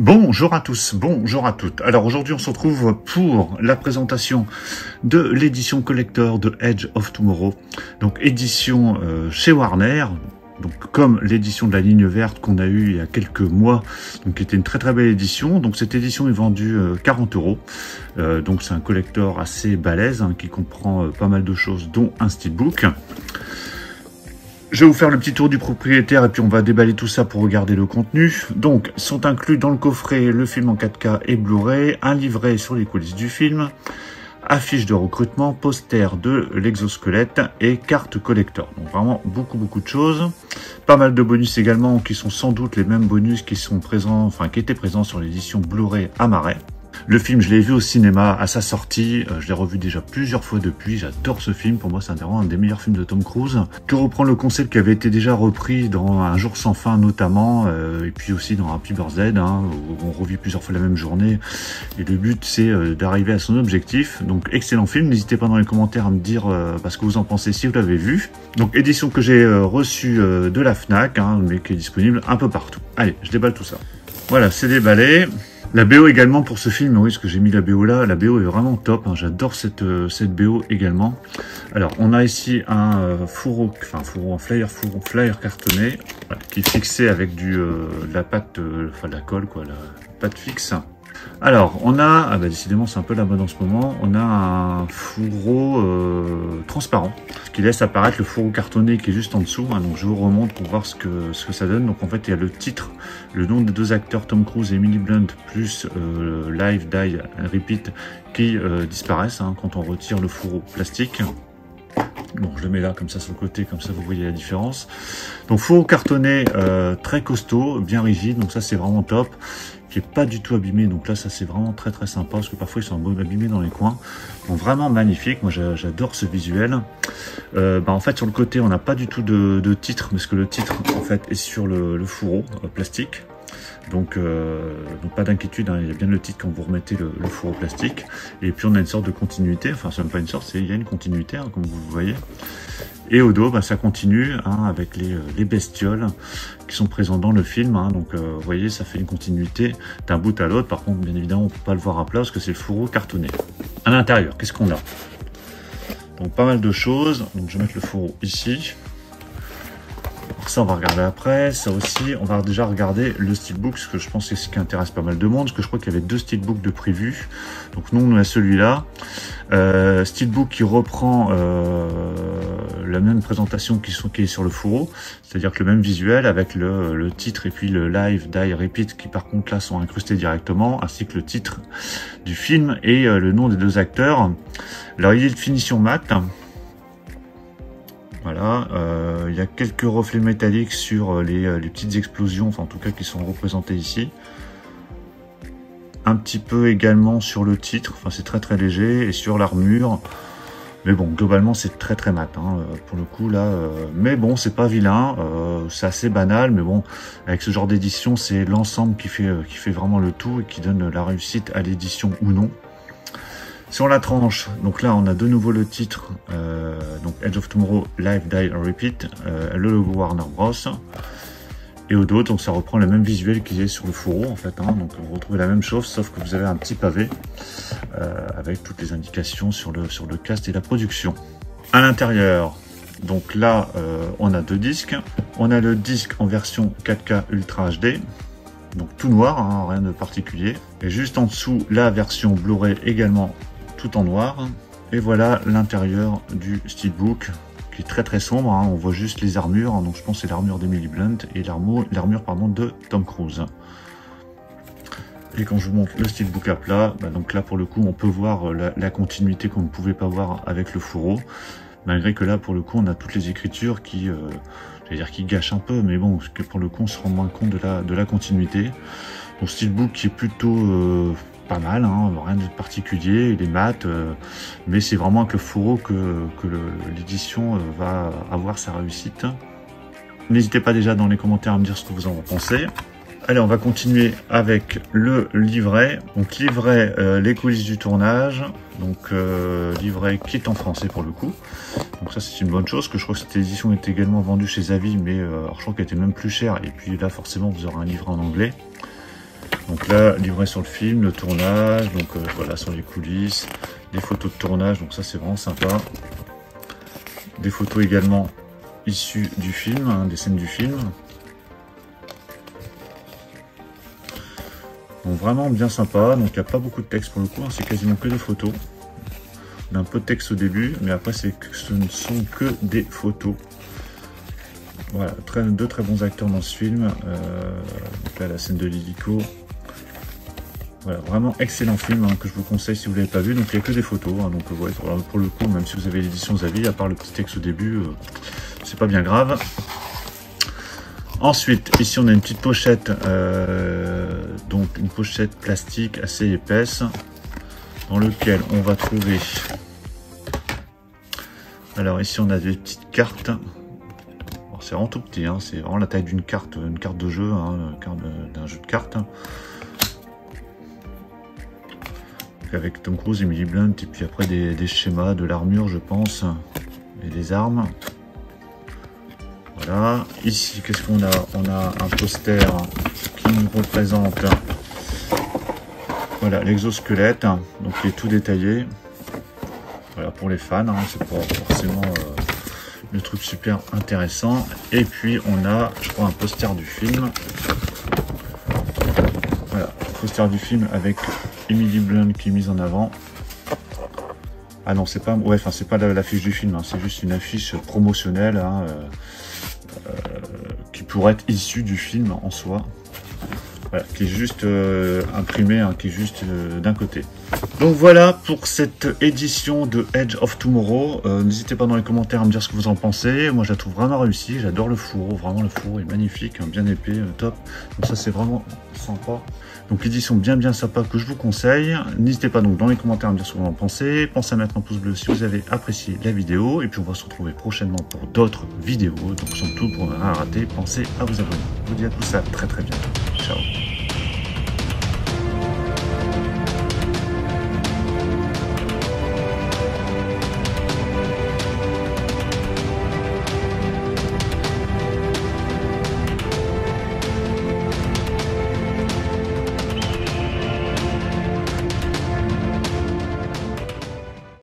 Bonjour à tous, bonjour à toutes. Alors aujourd'hui on se retrouve pour la présentation de l'édition collector de Edge of Tomorrow. Donc édition chez Warner, donc comme l'édition de la ligne verte qu'on a eue il y a quelques mois, donc qui était une très belle édition. Donc cette édition est vendue 40 €. Donc c'est un collector assez balèze hein, qui comprend pas mal de choses dont un steelbook. Je vais vous faire le petit tour du propriétaire et puis on va déballer tout ça pour regarder le contenu. Donc, sont inclus dans le coffret le film en 4K et Blu-ray, un livret sur les coulisses du film, affiche de recrutement, poster de l'exosquelette et carte collector. Donc vraiment beaucoup de choses. Pas mal de bonus également qui sont sans doute les mêmes bonus qui sont présents, enfin qui étaient présents sur l'édition Blu-ray à Marais. Le film, je l'ai vu au cinéma à sa sortie, je l'ai revu déjà plusieurs fois depuis, j'adore ce film, pour moi c'est vraiment un des meilleurs films de Tom Cruise, qui reprend le concept qui avait été déjà repris dans Un jour sans fin notamment, et puis aussi dans Happy Birthday, hein, où on revit plusieurs fois la même journée, et le but c'est d'arriver à son objectif. Donc excellent film, n'hésitez pas dans les commentaires à me dire ce que vous en pensez si vous l'avez vu. Donc édition que j'ai reçue de la Fnac, hein, mais qui est disponible un peu partout. Allez, je déballe tout ça. Voilà, c'est déballé. La BO également pour ce film, oui, parce que j'ai mis la BO là, la BO est vraiment top, hein, j'adore cette BO également. Alors, on a ici un flyer cartonné, voilà, qui est fixé avec de la pâte, de la colle, quoi, la pâte fixe. Alors, on a, décidément c'est un peu la mode en ce moment, on a un fourreau transparent, ce qui laisse apparaître le fourreau cartonné qui est juste en dessous, hein, donc je vous remonte pour voir ce que ça donne. Donc en fait il y a le titre, le nom des deux acteurs Tom Cruise et Emily Blunt, plus Live, Die, Repeat, qui disparaissent hein, quand on retire le fourreau plastique. Bon, je le mets là, comme ça, sur le côté, comme ça, vous voyez la différence. Donc, fourreau cartonné très costaud, bien rigide, donc ça, c'est vraiment top, qui est pas du tout abîmé, donc là, ça, c'est vraiment très sympa, parce que parfois, ils sont abîmés dans les coins. Donc, vraiment magnifique, moi, j'adore ce visuel. En fait, sur le côté, on n'a pas du tout de titre, parce que le titre, en fait, est sur le fourreau plastique. Donc pas d'inquiétude, hein, il y a bien le titre quand vous remettez le fourreau plastique. Et puis on a une sorte de continuité, enfin c'est même pas une sorte, il y a une continuité, hein, comme vous voyez. Et au dos, ça continue hein, avec les bestioles qui sont présentes dans le film. Hein, donc vous voyez, ça fait une continuité d'un bout à l'autre. Par contre, bien évidemment, on peut pas le voir à plat parce que c'est le fourreau cartonné. À l'intérieur, qu'est-ce qu'on a? Donc pas mal de choses. Donc je vais mettre le fourreau ici. Ça on va regarder après, ça aussi on va déjà regarder le steelbook, parce que je pense que c'est ce qui intéresse pas mal de monde, parce que je crois qu'il y avait deux steelbooks de prévu. Donc nous on a celui-là, steelbook qui reprend la même présentation qui est sur le fourreau, c'est-à-dire que le même visuel avec le titre et puis le Live, Die, Repeat qui par contre là sont incrustés directement, ainsi que le titre du film et le nom des deux acteurs. Alors il est de finition mat. Voilà, il y a quelques reflets métalliques sur les petites explosions, enfin en tout cas qui sont représentées ici. Un petit peu également sur le titre, enfin c'est très léger, et sur l'armure. Mais bon, globalement c'est très mat, hein, pour le coup là. Mais bon, c'est pas vilain, c'est assez banal, mais bon, avec ce genre d'édition, c'est l'ensemble qui fait vraiment le tout et qui donne la réussite à l'édition ou non. Si on la tranche, donc là on a de nouveau le titre, donc Edge of Tomorrow, Live, Die, Repeat, le logo Warner Bros. Et au dos, donc ça reprend le même visuel qu'il y a sur le fourreau en fait, hein, donc vous retrouvez la même chose, sauf que vous avez un petit pavé avec toutes les indications sur le cast et la production. À l'intérieur, donc là on a deux disques, on a le disque en version 4K Ultra HD, donc tout noir, hein, rien de particulier, et juste en dessous la version Blu-ray également tout en noir. Et voilà l'intérieur du steelbook qui est très sombre, hein. On voit juste les armures, hein. Donc je pense que c'est l'armure d'Emily Blunt et l'armure de Tom Cruise. Et quand je vous montre le steelbook à plat, donc là pour le coup on peut voir la continuité qu'on ne pouvait pas voir avec le fourreau, malgré que là pour le coup on a toutes les écritures qui qui gâchent un peu, mais bon, que pour le coup on se rend moins compte de la continuité. Donc steelbook qui est plutôt pas mal, hein, rien de particulier, il est mat, mais c'est vraiment avec le fourreau que l'édition va avoir sa réussite. N'hésitez pas déjà dans les commentaires à me dire ce que vous en pensez. Allez, on va continuer avec le livret. Donc livret, les coulisses du tournage, donc livret qui est en français pour le coup. Donc ça c'est une bonne chose, que je crois que cette édition est également vendue chez Zavi, mais alors je crois qu'elle était même plus chère, et puis là forcément vous aurez un livret en anglais. Donc là, livret sur le film, le tournage, donc voilà, sur les coulisses, des photos de tournage, donc ça c'est vraiment sympa. Des photos également issues du film, hein, des scènes du film. Donc vraiment bien sympa, donc il n'y a pas beaucoup de texte pour le coup, hein, c'est quasiment que des photos. On a un peu de texte au début, mais après ce ne sont que des photos. Voilà, deux très bons acteurs dans ce film. Donc là, la scène de l'hélico. Voilà, vraiment excellent film hein, que je vous conseille si vous ne l'avez pas vu. Donc il n'y a que des photos. Hein, donc ouais, pour le coup, même si vous avez l'édition Zavi, à part le petit texte au début, c'est pas bien grave. Ensuite, ici on a une petite pochette, donc une pochette plastique assez épaisse, dans lequel on va trouver. Alors ici on a des petites cartes. C'est vraiment tout petit, hein, c'est vraiment la taille d'une carte de jeu, hein, d'un jeu de cartes. Avec Tom Cruise, Emily Blunt, et puis après des schémas de l'armure, je pense, et des armes. Voilà. Ici, qu'est-ce qu'on a? On a un poster qui nous représente, voilà, l'exosquelette, donc qui est tout détaillé. Voilà, pour les fans, hein, c'est pas forcément le truc super intéressant. Et puis on a, je crois, un poster du film. Voilà, poster du film avec Emily Blunt qui est mise en avant. Ah non, c'est pas, ouais, enfin c'est pas l'affiche du film, hein, c'est juste une affiche promotionnelle hein, qui pourrait être issue du film en soi. Voilà, qui est juste imprimée, hein, qui est juste d'un côté. Donc voilà pour cette édition de Edge of Tomorrow. N'hésitez pas dans les commentaires à me dire ce que vous en pensez. Moi je la trouve vraiment réussie, j'adore le fourreau, vraiment le fourreau est magnifique, hein, bien épais, top. Donc ça c'est vraiment sympa. Donc l'édition bien sympa que je vous conseille. N'hésitez pas donc dans les commentaires à me dire ce que vous en pensez. Pensez à mettre un pouce bleu si vous avez apprécié la vidéo. Et puis on va se retrouver prochainement pour d'autres vidéos. Donc surtout pour ne rien rater, pensez à vous abonner. Je vous dis à tous à très bientôt. Ciao.